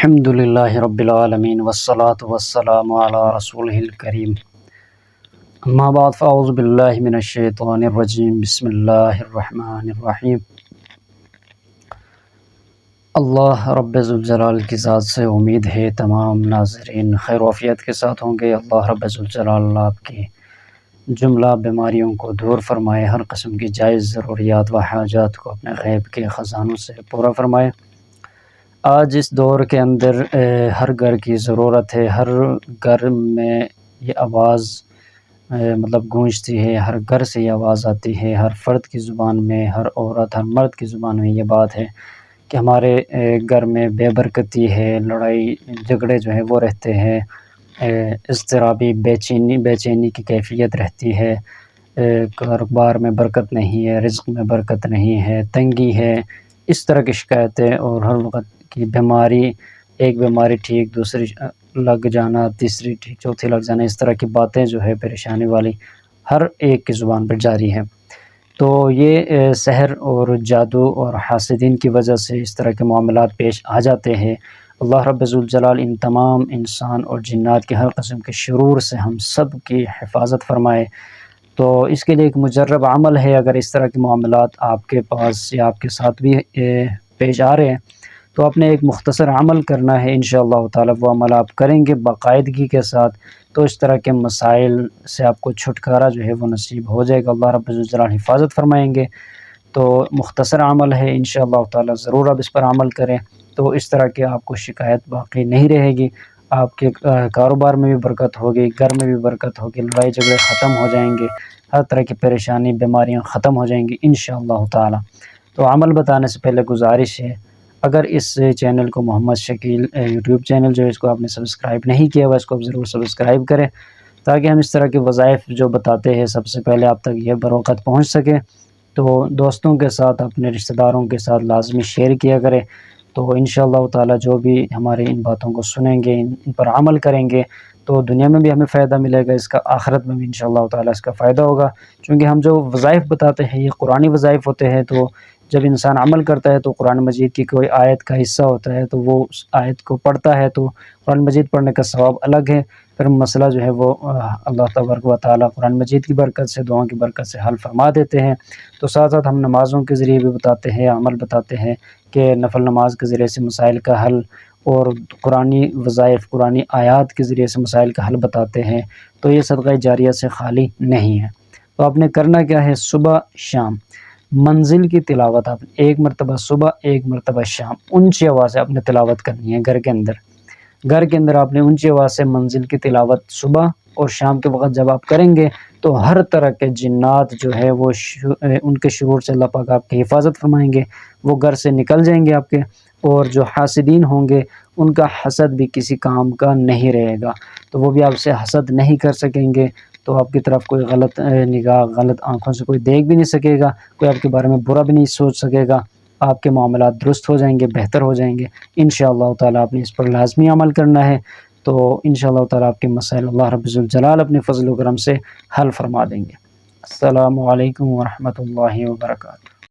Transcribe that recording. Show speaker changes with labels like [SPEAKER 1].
[SPEAKER 1] الحمد للہ رب العالمین والصلاة والسلام علی رسولہ الکریم، اما بعد فاعوذ باللہ من الشیطان الرجیم، بسم اللہ الرحمن الرحیم۔ اللہ رب ذوالجلال کی ذات سے امید ہے تمام ناظرین خیر و عافیت کے ساتھ ہوں گے۔ اللہ رب ذوالجلال آپ کی جملہ بیماریوں کو دور فرمائے، ہر قسم کی جائز ضروریات و حاجات کو اپنے غیب کے خزانوں سے پورا فرمائے۔ آج اس دور کے اندر ہر گھر کی ضرورت ہے، ہر گھر میں یہ آواز مطلب گونجتی ہے، ہر گھر سے یہ آواز آتی ہے، ہر فرد کی زبان میں، ہر عورت ہر مرد کی زبان میں یہ بات ہے کہ ہمارے گھر میں بے برکتی ہے، لڑائی جھگڑے جو ہے وہ رہتے ہیں، اضطرابی بے چینی کی کیفیت رہتی ہے، کاروبار میں برکت نہیں ہے، رزق میں برکت نہیں ہے، تنگی ہے، اس طرح کی شکایتیں، اور ہر وقت کی بیماری، ایک بیماری ٹھیک دوسری لگ جانا، تیسری ٹھیک چوتھی لگ جانا، اس طرح کی باتیں جو ہے پریشانی والی ہر ایک کی زبان پر جاری ہے۔ تو یہ سحر اور جادو اور حاسدین کی وجہ سے اس طرح کے معاملات پیش آ جاتے ہیں۔ اللہ رب ذوالجلال ان تمام انسان اور جنات کے ہر قسم کے شرور سے ہم سب کی حفاظت فرمائے۔ تو اس کے لیے ایک مجرب عمل ہے، اگر اس طرح کے معاملات آپ کے پاس یا آپ کے ساتھ بھی پیش آ رہے ہیں تو آپ نے ایک مختصر عمل کرنا ہے، انشاءاللہ تعالی وہ عمل آپ کریں گے باقاعدگی کے ساتھ تو اس طرح کے مسائل سے آپ کو چھٹکارا جو ہے وہ نصیب ہو جائے گا، اللہ رب الجلال حفاظت فرمائیں گے۔ تو مختصر عمل ہے، انشاءاللہ تعالی ضرور آپ اس پر عمل کریں تو اس طرح کے آپ کو شکایت باقی نہیں رہے گی، آپ کے کاروبار میں بھی برکت ہوگی، گھر میں بھی برکت ہوگی، لڑائی جھگڑے ختم ہو جائیں گے، ہر طرح کی پریشانی بیماریاں ختم ہو جائیں گی انشاءاللہ تعالی۔ تو عمل بتانے سے پہلے گزارش ہے، اگر اس چینل کو محمد شکیل یوٹیوب چینل جو ہے اس کو آپ نے سبسکرائب نہیں کیا ہوا، اس کو آپ ضرور سبسکرائب کریں تاکہ ہم اس طرح کے وظائف جو بتاتے ہیں سب سے پہلے آپ تک یہ بروقت پہنچ سکے۔ تو دوستوں کے ساتھ، اپنے رشتہ داروں کے ساتھ لازمی شیئر کیا کرے تو انشاءاللہ تعالی جو بھی ہمارے ان باتوں کو سنیں گے، ان پر عمل کریں گے تو دنیا میں بھی ہمیں فائدہ ملے گا، اس کا آخرت میں بھی انشاءاللہ تعالی اس کا فائدہ ہوگا، چونکہ ہم جو وظائف بتاتے ہیں یہ قرآنی وظائف ہوتے ہیں۔ تو جب انسان عمل کرتا ہے تو قرآن مجید کی کوئی آیت کا حصہ ہوتا ہے تو وہ اس آیت کو پڑھتا ہے تو قرآن مجید پڑھنے کا ثواب الگ ہے، پھر مسئلہ جو ہے وہ اللہ تبارک و تعالی قرآن مجید کی برکت سے، دعاؤں کی برکت سے حل فرما دیتے ہیں۔ تو ساتھ ساتھ ہم نمازوں کے ذریعے بھی بتاتے ہیں، عمل بتاتے ہیں کہ نفل نماز کے ذریعے سے مسائل کا حل، اور قرآنی وظائف قرآنی آیات کے ذریعے سے مسائل کا حل بتاتے ہیں، تو یہ صدقہ جاریہ سے خالی نہیں ہے۔ تو آپ نے کرنا کیا ہے، صبح شام منزل کی تلاوت آپ ایک مرتبہ صبح ایک مرتبہ شام اونچی آواز سے آپ نے تلاوت کرنی ہے۔ گھر کے اندر آپ نے اونچی آواز سے منزل کی تلاوت صبح اور شام کے وقت جب آپ کریں گے تو ہر طرح کے جنات جو ہے وہ ان کے شرور سے اللہ پاک آپ کی حفاظت فرمائیں گے، وہ گھر سے نکل جائیں گے آپ کے، اور جو حاسدین ہوں گے ان کا حسد بھی کسی کام کا نہیں رہے گا، تو وہ بھی آپ سے حسد نہیں کر سکیں گے، تو آپ کی طرف کوئی غلط نگاہ، غلط آنکھوں سے کوئی دیکھ بھی نہیں سکے گا، کوئی آپ کے بارے میں برا بھی نہیں سوچ سکے گا، آپ کے معاملات درست ہو جائیں گے، بہتر ہو جائیں گے انشاءاللہ تعالی۔ آپ نے اس پر لازمی عمل کرنا ہے تو انشاءاللہ تعالی آپ کے مسائل اللہ رب الجلال اپنے فضل و کرم سے حل فرما دیں گے۔ السلام علیکم ورحمۃ اللہ وبرکاتہ۔